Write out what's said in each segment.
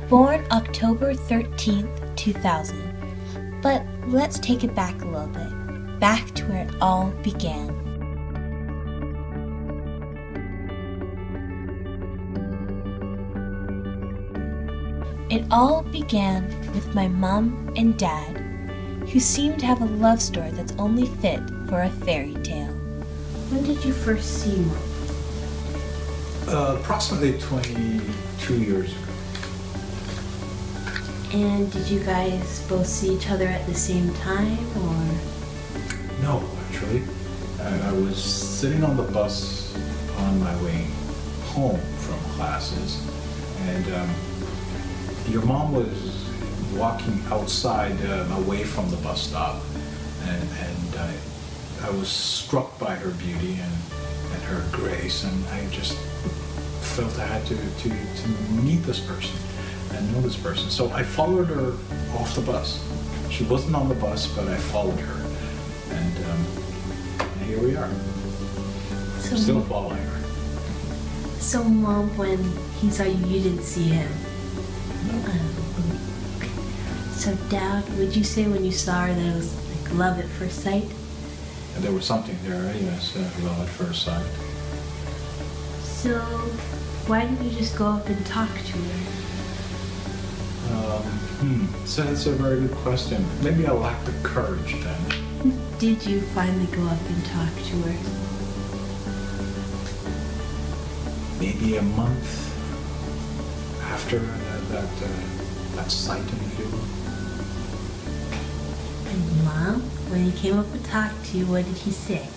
born October 13th, 2000. But let's take it back a little bit, back to where it all began. It all began with my mom and dad, who seemed to have a love story that's only fit for a fairy tale. When did you first see Mom? Approximately 22 years ago. And did you guys both see each other at the same time, or? No, actually. I was sitting on the bus on my way home from classes, and your mom was walking outside away from the bus stop, and I was struck by her beauty and her grace, and I just felt I had to meet this person and know this person. So I followed her off the bus. She wasn't on the bus, but I followed her, and here we are. So Still following her. So Mom, when he saw you, you didn't see him? No. So Dad, would you say when you saw her that it was like love at first sight? And there was something there, yes, love at first sight. So why didn't you just go up and talk to her? So that's a very good question. Maybe I lacked the courage then. Did you finally go up and talk to her? Maybe a month after that sight and feel. And Mom, when he came up and talked to you, what did he say?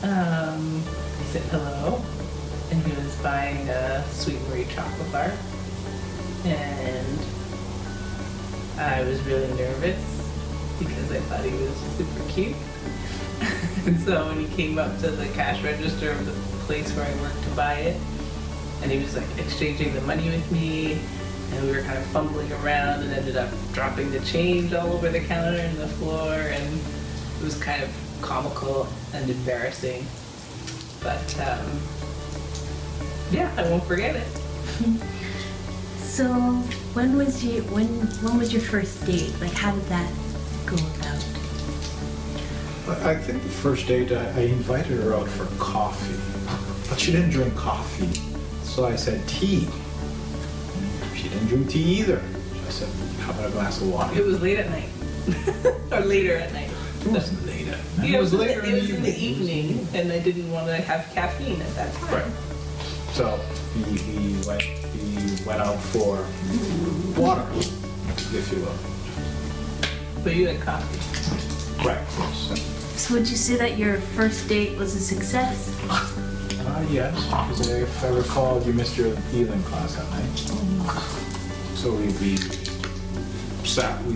He said hello, and he was buying a Sweet Marie chocolate bar, and I was really nervous because I thought he was super cute. And so when he came up to the cash register of the place where I worked to buy it, and he was like exchanging the money with me, and we were kind of fumbling around and ended up dropping the change all over the counter and the floor, and it was kind of comical and embarrassing. But yeah, I won't forget it. So when was your first date? Like, how did that go about? I think the first date I invited her out for coffee, but she didn't drink coffee, so I said tea. She didn't drink tea either. So I said, how about a glass of water? It was late at night. Or later at night. It wasn't late at night. Yeah, It was later in the evening, and I didn't want to have caffeine at that time. Right. So he went out for water, if you will. But you had coffee. Right. Yes. So would you say that your first date was a success? Yes, because if I recall, you missed your evening class that night. So we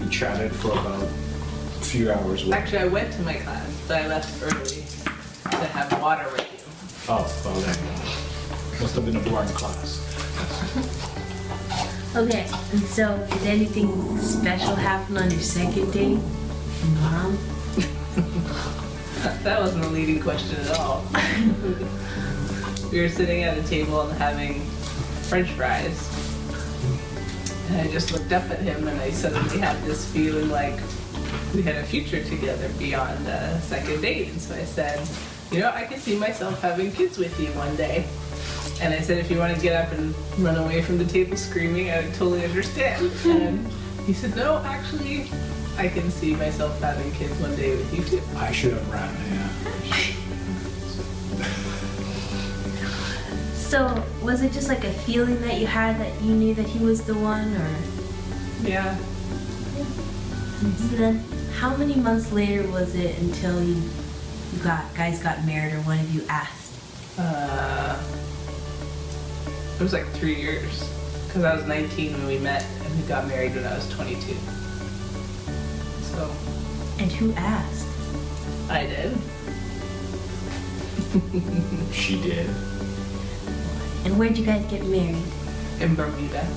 chatted for about a few hours. Actually, I went to my class, but I left early to have water with you. Oh, well then, must have been a boring class. Okay, and so did anything special happen on your second date, Mom? That wasn't a leading question at all. We were sitting at a table and having French fries. And I just looked up at him and I suddenly had this feeling like we had a future together beyond a second date. And so I said, you know, I could see myself having kids with you one day. And I said, if you want to get up and run away from the table screaming, I would totally understand. And he said, no, actually, I can see myself having kids one day with you too. I should have ran, yeah. So was it just like a feeling that you had that you knew that he was the one, or? Yeah. So then, how many months later was it until you guys got married, or one of you asked? It was like 3 years, because I was 19 when we met, and we got married when I was 22. So. And who asked? I did. She did. And where'd you guys get married? In Bermuda.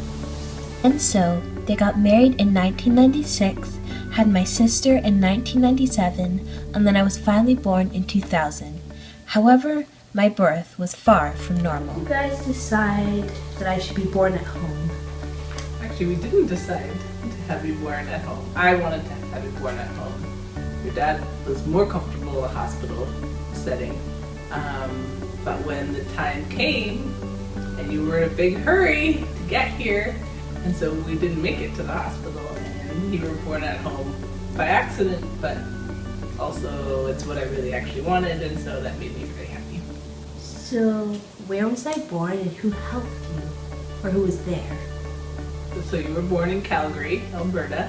And so, they got married in 1996, had my sister in 1997, and then I was finally born in 2000. However, my birth was far from normal. You guys decide that I should be born at home. actually, we didn't decide to have you born at home. I wanted to have you born at home. Your dad was more comfortable in a hospital setting. But when the time came, and you were in a big hurry to get here, and so we didn't make it to the hospital, and you were born at home by accident, but also it's what I really actually wanted, and so that made me very happy. So, where was I born and who helped you? Or who was there? So you were born in Calgary, Alberta,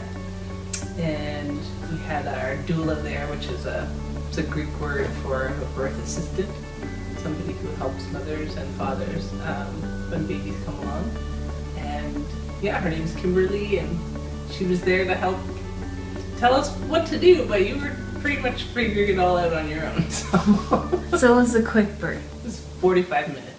and we had our doula there, which is it's a Greek word for a birth assistant, somebody who helps mothers and fathers when babies come along. And yeah, her name's Kimberly, and she was there to help tell us what to do, but you were pretty much figuring it all out on your own. So So it was a quick birth. it was 45 minutes.